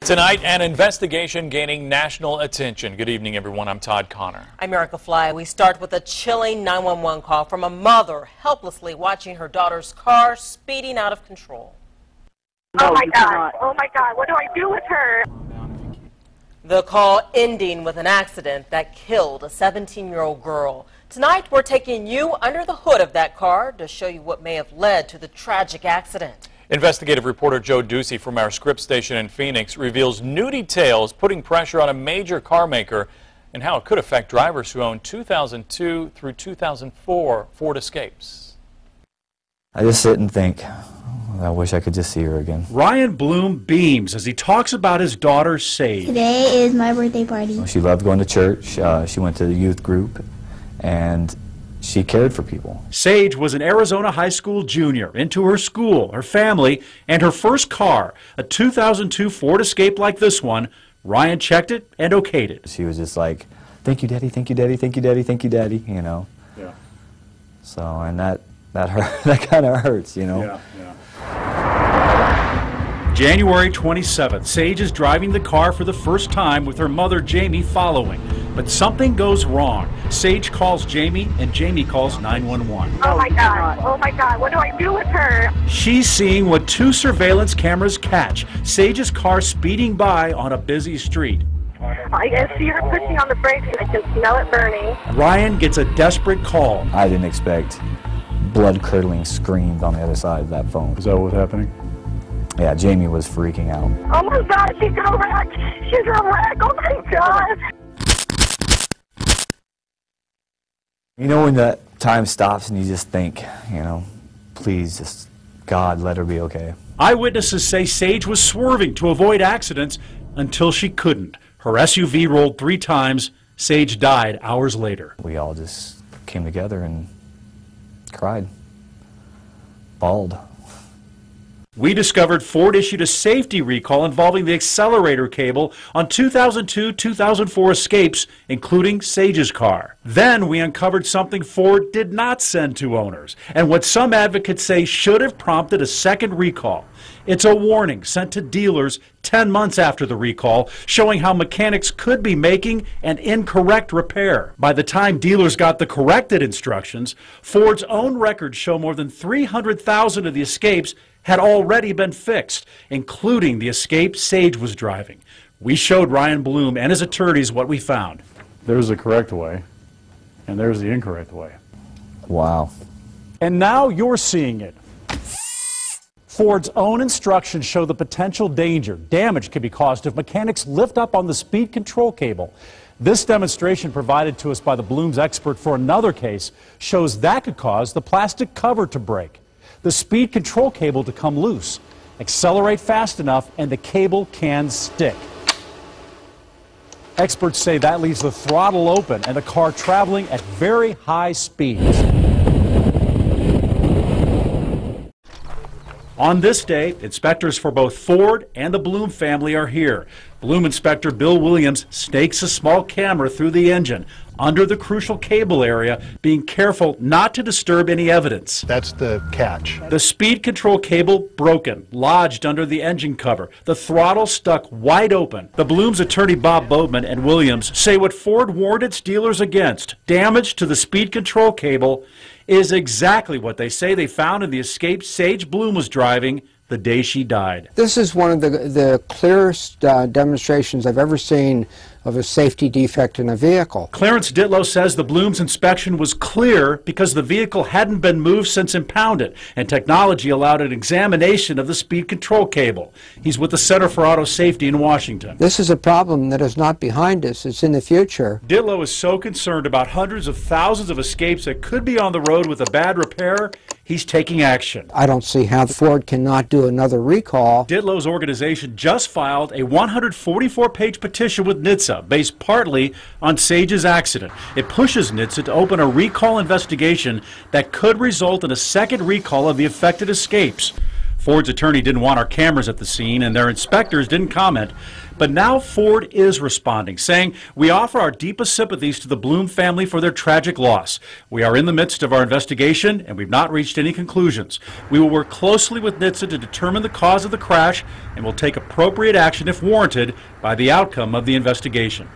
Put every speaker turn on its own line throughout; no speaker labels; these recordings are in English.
Tonight, an investigation gaining national attention. Good evening, everyone. I'm Todd Connor.
I'm Erica Fly. We start with a chilling 911 call from a mother helplessly watching her daughter's car speeding out of control.
Oh my God. Oh my God. What do I do with her?
The call ending with an accident that killed a 17-year-old girl. Tonight, we're taking you under the hood of that car to show you what may have led to the tragic accident.
Investigative reporter Joe Ducey from our Scripps station in Phoenix reveals new details putting pressure on a major car maker and how it could affect drivers who own 2002 through 2004 Ford Escapes.
I just sit and think, I wish I could just see her again.
Ryan Bloom beams as he talks about his daughter, Sage.
Today is my birthday party.
She loved going to church. She went to the youth group, and she cared for people.
Sage was an Arizona high school junior, into her school, her family, and her first car, a 2002 Ford Escape like this one. Ryan checked it and okayed it.
She was just like, thank you, Daddy, thank you, Daddy, thank you, Daddy, thank you, Daddy, you know.
Yeah.
So, and that hurt, that kind of hurts, you know.
Yeah, yeah. January 27th, Sage is driving the car for the first time with her mother, Jamie, following. But something goes wrong. Sage calls Jamie, and Jamie calls 911.
Oh my God. Oh my God. What do I do with her?
She's seeing what two surveillance cameras catch. Sage's car speeding by on a busy street.
I can see her pushing on the brakes and I can smell it burning.
Ryan gets a desperate call.
I didn't expect blood-curdling screams on the other side of that phone.
Is that what's happening?
Yeah, Jamie was freaking out.
Oh my God, she's a wreck. She's a wreck. Oh my God.
You know when that time stops and you just think, you know, please, just, God, let her be okay.
Eyewitnesses say Sage was swerving to avoid accidents until she couldn't. Her SUV rolled 3 times. Sage died hours later.
We all just came together and cried, bawled.
We discovered Ford issued a safety recall involving the accelerator cable on 2002-2004 Escapes, including Sage's car. Then we uncovered something Ford did not send to owners, and what some advocates say should have prompted a second recall. It's a warning sent to dealers 10 months after the recall, showing how mechanics could be making an incorrect repair. By the time dealers got the corrected instructions, Ford's own records show more than 300,000 of the Escapes had already been fixed, including the Escape Sage was driving. We showed Ryan Bloom and his attorneys what we found.
There's the correct way, and there's the incorrect way.
Wow.
And now you're seeing it. Ford's own instructions show the potential danger. Damage can be caused if mechanics lift up on the speed control cable. This demonstration provided to us by the Bloom's expert for another case shows that could cause the plastic cover to break, the speed control cable to come loose, accelerate fast enough, and the cable can stick. Experts say that leaves the throttle open and the car traveling at very high speeds. On this day, inspectors for both Ford and the Bloom family are here. Bloom inspector Bill Williams stakes a small camera through the engine, under the crucial cable area, being careful not to disturb any evidence.
That's the catch.
The speed control cable broken, lodged under the engine cover. The throttle stuck wide open. The Bloom's attorney Bob Boatman and Williams say what Ford warned its dealers against, damage to the speed control cable, is exactly what they say they found in the Escape Sage Bloom was driving the day she died.
This is one of the clearest demonstrations I've ever seen of a safety defect in a vehicle.
Clarence Ditlow says the Bloom's inspection was clear because the vehicle hadn't been moved since impounded, and technology allowed an examination of the speed control cable. He's with the Center for Auto Safety in Washington.
This is a problem that is not behind us, it's in the future.
Ditlow is so concerned about hundreds of thousands of Escapes that could be on the road with a bad repair, he's taking action.
I don't see how Ford cannot do another recall.
Ditlow's organization just filed a 144-page petition with NHTSA based partly on Sage's accident. It pushes NHTSA to open a recall investigation that could result in a second recall of the affected Escapes. Ford's attorney didn't want our cameras at the scene, and their inspectors didn't comment. But now Ford is responding, saying, "We offer our deepest sympathies to the Bloom family for their tragic loss. We are in the midst of our investigation, and we've not reached any conclusions. We will work closely with NHTSA to determine the cause of the crash and will take appropriate action if warranted by the outcome of the investigation."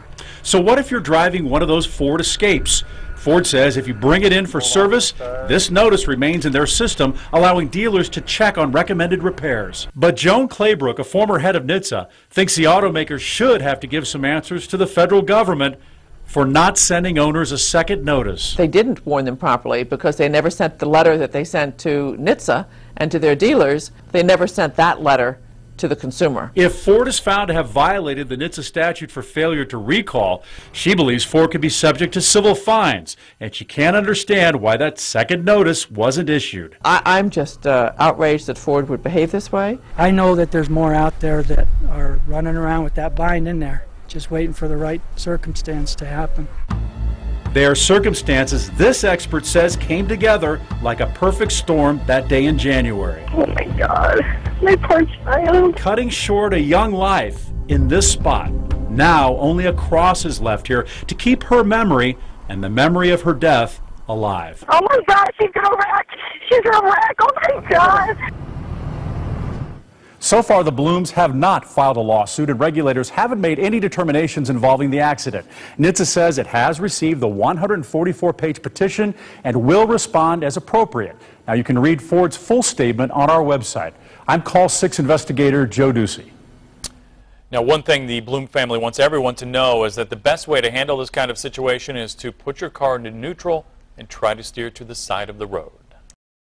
So what if you're driving one of those Ford Escapes? Ford says if you bring it in for service, this notice remains in their system, allowing dealers to check on recommended repairs. But Joan Claybrook, a former head of NHTSA, thinks the automaker should have to give some answers to the federal government for not sending owners a second notice.
They didn't warn them properly because they never sent the letter that they sent to NHTSA and to their dealers. They never sent that letter to the consumer.
If Ford is found to have violated the NHTSA statute for failure to recall, she believes Ford could be subject to civil fines, and she can't understand why that second notice wasn't issued.
I'm just outraged that Ford would behave this way.
I know that there's more out there that are running around with that bind in there, just waiting for the right circumstance to happen.
They are circumstances this expert says came together like a perfect storm that day in January.
Oh my God, my poor child.
Cutting short a young life in this spot. Now only a cross is left here to keep her memory and the memory of her death alive.
Oh my God, she's gonna wreck. She's gonna wreck. Oh my God.
So far, the Blooms have not filed a lawsuit, and regulators haven't made any determinations involving the accident. NHTSA says it has received the 144-page petition and will respond as appropriate. Now, you can read Ford's full statement on our website. I'm Call 6 investigator Joe Ducey.
Now, one thing the Bloom family wants everyone to know is that the best way to handle this kind of situation is to put your car into neutral and try to steer to the side of the road.